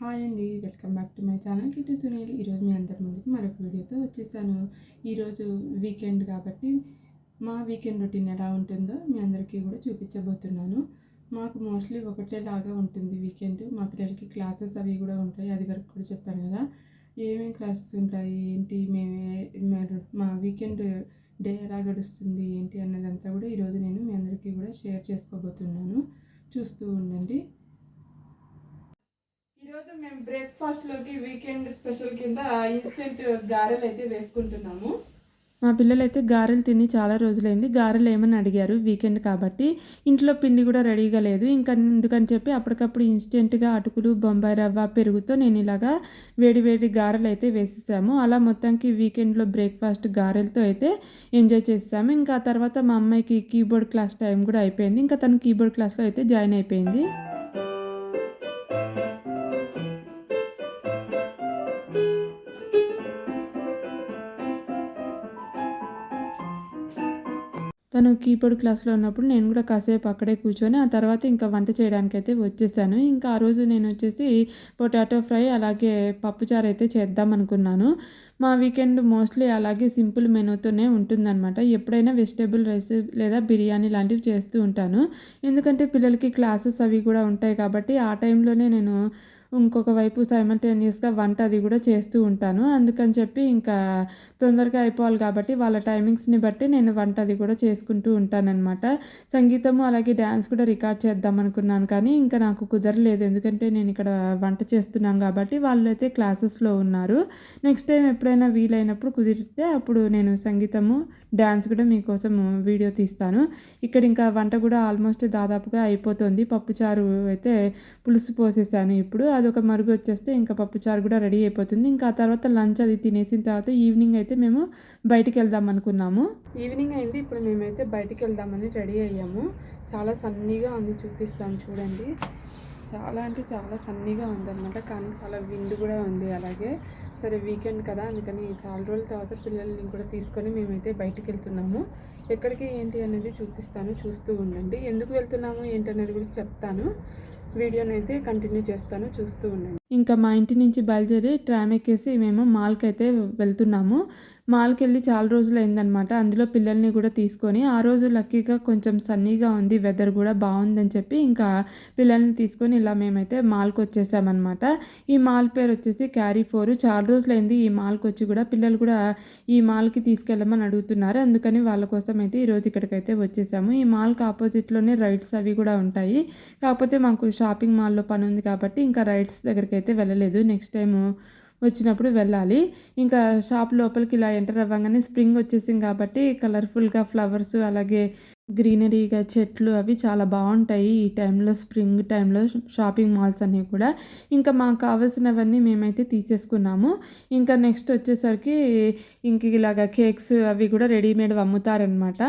Hi అండి, welcome back to my channel Kittu Sunil. ఈరోజు మీ అందరి ముందుకు మరొక వీడియోతో వచ్చేసాను. ఈరోజు వీకెండ్ కాబట్టి మా వీకెండ్ రొటీన్ ఎలా ఉంటుందో మీ అందరికీ కూడా చూపించబోతున్నాను. మాకు మోస్ట్లీ ఒకటేలాగా ఉంటుంది వీకెండ్. మా పిల్లలకి క్లాసెస్ అవి కూడా ఉంటాయి. అది వరకు కూడా చెప్పాను కదా, ఏమేమి క్లాసెస్ ఉంటాయి ఏంటి, మా వీకెండ్ డే ఎలా గడుస్తుంది ఏంటి అన్నదంతా కూడా ఈరోజు నేను మీ అందరికీ కూడా షేర్ చేసుకోబోతున్నాను. చూస్తూ ఉండండి. ఈరోజు మేము బ్రేక్ఫాస్ట్లోకి వీకెండ్ స్పెషల్ కింద ఇన్స్టెంట్ గారెలు అయితే వేసుకుంటున్నాము. మా పిల్లలైతే గారెలు తిని చాలా రోజులైంది. గారెలు ఏమని అడిగారు, వీకెండ్ కాబట్టి. ఇంట్లో పిండి కూడా రెడీగా లేదు. ఇంకా ఎందుకని చెప్పి అప్పటికప్పుడు ఇన్స్టెంట్గా అటుకులు, బొంబాయి రవ్వ, పెరుగుతో నేను ఇలాగా వేడి వేడి గారెలు అయితే వేసేసాము. అలా మొత్తానికి వీకెండ్లో బ్రేక్ఫాస్ట్ గారెలతో అయితే ఎంజాయ్ చేసాము. ఇంకా ఆ తర్వాత మా అమ్మాయికి కీబోర్డ్ క్లాస్ టైం కూడా అయిపోయింది. ఇంకా తను కీబోర్డ్ క్లాస్లో అయితే జాయిన్ అయిపోయింది. తను కీబోర్డ్ క్లాస్లో ఉన్నప్పుడు నేను కూడా కాసేపు అక్కడే కూర్చొని ఆ తర్వాత ఇంకా వంట చేయడానికైతే వచ్చేసాను. ఇంకా ఆ రోజు నేను వచ్చేసి పొటాటో ఫ్రై అలాగే పప్పుచారు అయితే చేద్దాం అనుకున్నాను. మా వీకెండ్ మోస్ట్లీ అలాగే సింపుల్ మెనూతోనే ఉంటుందన్నమాట. ఎప్పుడైనా వెజిటేబుల్ రైస్ లేదా బిర్యానీ లాంటివి చేస్తూ ఉంటాను. ఎందుకంటే పిల్లలకి క్లాసెస్ అవి కూడా ఉంటాయి కాబట్టి ఆ టైంలోనే నేను ఇంకొక వైపు సైమల్టేనియస్గా వంట అది కూడా చేస్తూ ఉంటాను. అందుకని చెప్పి ఇంకా తొందరగా అయిపోవాలి కాబట్టి వాళ్ళ టైమింగ్స్ని బట్టి నేను వంట అది కూడా చేసుకుంటూ ఉంటానన్నమాట. సంగీతము అలాగే డ్యాన్స్ కూడా రికార్డ్ చేద్దాం అనుకున్నాను కానీ ఇంకా నాకు కుదరలేదు. ఎందుకంటే నేను ఇక్కడ వంట చేస్తున్నాను కాబట్టి వాళ్ళైతే క్లాసెస్లో ఉన్నారు. నెక్స్ట్ టైం ఎప్పుడైనా వీలైనప్పుడు కుదిరితే అప్పుడు నేను సంగీతము డ్యాన్స్ కూడా మీకోసం వీడియో తీస్తాను. ఇక్కడ ఇంకా వంట కూడా ఆల్మోస్ట్ దాదాపుగా అయిపోతుంది. పప్పుచారు అయితే పులుసు పోసేసాను. ఇప్పుడు అదొక మరుగు వచ్చేస్తే ఇంకా పప్పుచారు కూడా రెడీ అయిపోతుంది. ఇంకా ఆ తర్వాత లంచ్ అది తినేసిన తర్వాత ఈవినింగ్ అయితే మేము బయటికి వెళ్దాం అనుకున్నాము. ఈవినింగ్ అయింది. ఇప్పుడు మేమైతే బయటికి వెళ్దామని రెడీ అయ్యాము. చాలా సన్నీగా ఉంది, చూపిస్తాను చూడండి. చాలా అంటే చాలా సన్నీగా ఉందన్నమాట. కానీ చాలా విండ్ కూడా ఉంది. అలాగే సరే వీకెండ్ కదా అందుకని చాలా రోజుల తర్వాత పిల్లల్ని కూడా తీసుకొని మేమైతే బయటికి వెళ్తున్నాము. ఎక్కడికి ఏంటి అనేది చూపిస్తాను, చూస్తూ ఉండండి. ఎందుకు వెళ్తున్నాము ఏంటనేది కూడా చెప్తాను. వీడియోని అయితే కంటిన్యూ చేస్తాను, చూస్తూ ఉండండి. ఇంకా మా ఇంటి నుంచి బయలుదేరి ట్రామ్ ఎక్కేసి మేము మాల్కి అయితే వెళ్తున్నాము. మాల్కి వెళ్ళి చాలా రోజులు అయిందనమాట. అందులో పిల్లల్ని కూడా తీసుకొని ఆ రోజు లక్కీగా కొంచెం సన్నీగా ఉంది, వెదర్ కూడా బాగుందని చెప్పి ఇంకా పిల్లల్ని తీసుకొని ఇలా మేమైతే మాల్కి వచ్చేసామన్నమాట. ఈ మాల్ పేరు వచ్చేసి క్యారీ4. చాలా రోజులైంది ఈ మాల్కి వచ్చి కూడా. పిల్లలు కూడా ఈ మాల్కి తీసుకెళ్ళమని అడుగుతున్నారు. అందుకని వాళ్ళ కోసం అయితే ఈరోజు ఇక్కడికైతే వచ్చేసాము. ఈ మాల్కి ఆపోజిట్లోనే రైడ్స్ అవి కూడా ఉంటాయి. కాకపోతే మాకు షాపింగ్ మాల్లో పని ఉంది కాబట్టి ఇంకా రైడ్స్ దగ్గరికి అయితే వెళ్ళలేదు. నెక్స్ట్ టైం వచ్చినప్పుడు వెళ్ళాలి. ఇంకా షాప్ లోపలికి ఇలా ఎంటర్ అవ్వగానే స్ప్రింగ్ వచ్చేసింది కాబట్టి కలర్ఫుల్గా ఫ్లవర్స్ అలాగే గ్రీనరీగా చెట్లు అవి చాలా బాగుంటాయి ఈ టైంలో, స్ప్రింగ్ టైంలో షాపింగ్ మాల్స్ అన్నీ కూడా. ఇంకా మాకు కావాల్సినవన్నీ మేమైతే తీసేసుకున్నాము. ఇంకా నెక్స్ట్ వచ్చేసరికి ఇంక ఇలాగ కేక్స్ అవి కూడా రెడీమేడ్ అమ్ముతారనమాట.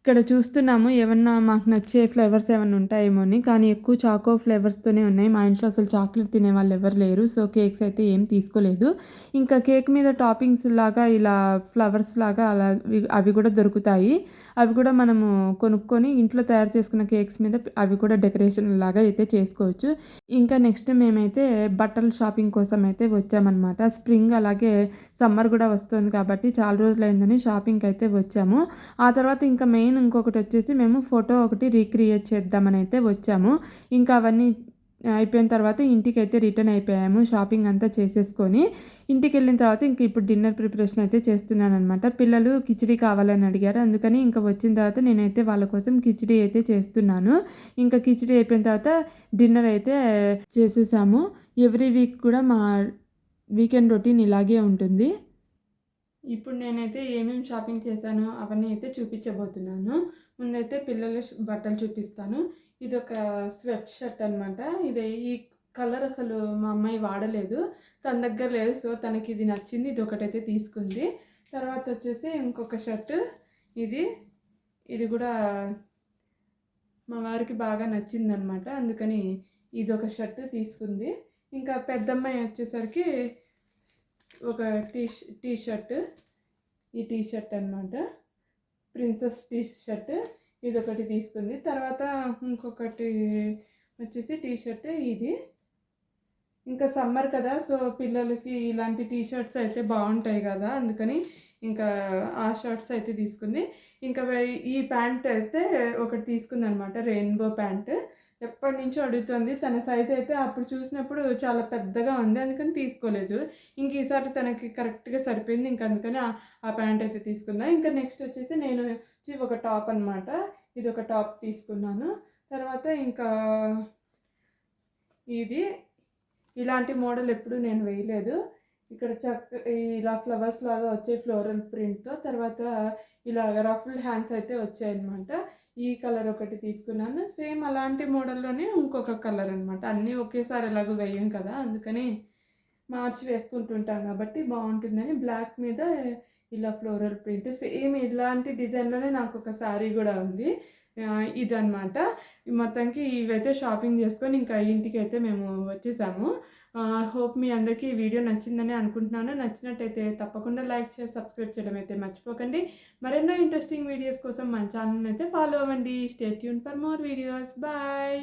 ఇక్కడ చూస్తున్నాము ఏమన్నా మాకు నచ్చే ఫ్లేవర్స్ ఏమన్నా ఉంటాయేమో అని, కానీ ఎక్కువ చాకో ఫ్లేవర్స్తోనే ఉన్నాయి. మా ఇంట్లో అసలు చాక్లెట్ తినే వాళ్ళు ఎవరు లేరు. సో కేక్స్ అయితే ఏం తీసుకోలేదు. ఇంకా కేక్ మీద టాపింగ్స్ లాగా ఇలా ఫ్లవర్స్ లాగా అలా అవి కూడా దొరుకుతాయి. అవి కూడా మనము కొనుక్కొని ఇంట్లో తయారు చేసుకున్న కేక్స్ మీద అవి కూడా డెకరేషన్ లాగా అయితే చేసుకోవచ్చు. ఇంకా నెక్స్ట్ మేమైతే బట్టల షాపింగ్ కోసం అయితే వచ్చామన్నమాట. స్ప్రింగ్ అలాగే సమ్మర్ కూడా వస్తుంది కాబట్టి చాలా రోజులైందని షాపింగ్కి అయితే వచ్చాము. ఆ తర్వాత ఇంకా ఇంకొకటి వచ్చేసి మేము ఫోటో ఒకటి రీక్రియేట్ చేద్దామని అయితే వచ్చాము. ఇంకా అవన్నీ అయిపోయిన తర్వాత ఇంటికి అయితే రిటర్న్ అయిపోయాము. షాపింగ్ అంతా చేసేసుకొని ఇంటికి వెళ్ళిన తర్వాత ఇంక ఇప్పుడు డిన్నర్ ప్రిపరేషన్ అయితే చేస్తున్నాను అనమాట. పిల్లలు కిచిడి కావాలని అడిగారు. అందుకని ఇంకా వచ్చిన తర్వాత నేనైతే వాళ్ళ కోసం కిచిడి అయితే చేస్తున్నాను. ఇంకా కిచిడి అయిపోయిన తర్వాత డిన్నర్ అయితే చేసేసాము. ఎవ్రీ వీక్ కూడా మా వీకెండ్ రొటీన్ ఇలాగే ఉంటుంది. ఇప్పుడు నేనైతే ఏమేమి షాపింగ్ చేశానో అవన్నీ అయితే చూపించబోతున్నాను. ముందైతే పిల్లల బట్టలు చూపిస్తాను. ఇది ఒక స్వెట్ షర్ట్ అనమాట. ఈ కలర్ అసలు మా అమ్మాయి వాడలేదు, తన దగ్గర లేదు. సో తనకి ఇది నచ్చింది, ఇది ఒకటైతే తీసుకుంది. తర్వాత వచ్చేసి ఇంకొక షర్ట్, ఇది కూడా మా వారికి బాగా నచ్చింది అనమాట. అందుకని ఇది ఒక షర్ట్ తీసుకుంది. ఇంకా పెద్దమ్మాయి వచ్చేసరికి ఒక టీ షర్ట్, ఈ టీ షర్ట్ అనమాట, ప్రిన్సెస్ టీ షర్ట్, ఇది ఒకటి తీసుకుంది. తర్వాత ఇంకొకటి వచ్చేసి టీ షర్ట్, ఇంకా సమ్మర్ కదా! సో, పిల్లలకి ఇలాంటి టీ షర్ట్స్ అయితే బావుంటాయి గదా! అందుకని ఇంకా ఆ షర్ట్స్ అయితే తీసుకుంది. ఇంకా ఈ ప్యాంట్ అయితే ఒకటి తీసుకుందనమాట. Rainbow pant. ఎప్పటినుంచో అడుగుతుంది. తన సైజ్ అయితే అప్పుడు చూసినప్పుడు చాలా పెద్దగా ఉంది. అందుకని తీసుకోలేదు. ఇంక ఈసారి తనకి కరెక్ట్‌గా సరిపోయింది. ఇంక అందుకని ఆ ప్యాంట్ అయితే తీసుకున్నా. ఇంకా నెక్స్ట్ వచ్చేసి నేను ఒక టాప్ అనమాట. ఇదొక టాప్ తీసుకున్నాను. తర్వాత ఇంకా ఇది ఇలాంటి మోడల్ ఎప్పుడు నేను వేయలేదు. ఇక్కడ ఇలా ఫ్లవర్స్ లాగా వచ్చే ఫ్లోరల్ ప్రింట్‌తో తర్వాత ఇలాగ రఫుల్ హ్యాండ్స్ అయితే వచ్చాయన్నమాట. ఈ కలర్ ఒకటి తీసుకున్నాను. సేమ్ అలాంటి మోడల్‌లోనే ఇంకొక కలర్ అనమాట. అన్నీ ఒకేసారి ఎలాగో వేయం కదా! అందుకని మార్చి వేసుకుంటుంటాం కాబట్టి బావుంటుందని బ్లాక్ మీద ఇలా ఫ్లోరల్ ప్రింట్ సేమ్ ఇలాంటి డిజైన్‌లోనే నాకొక శారీ గూడా ఉంది. ఇదనమాట. మొత్తానికి ఇవైతే షాపింగ్ చేసుకొని ఇంకా ఇంటికైతే మేము వచ్చేసాము. హోప్ మీ అందరికీ ఈ వీడియో నచ్చిందని అనుకుంటున్నాను. నచ్చినట్టయితే తప్పకుండా లైక్ చేసి సబ్స్క్రైబ్ చేయడం అయితే మర్చిపోకండి. మరెన్నో ఇంట్రెస్టింగ్ వీడియోస్ కోసం మన ఛానల్‌ని అయితే ఫాలో అవ్వండి. Stay tune for more videos. Bye.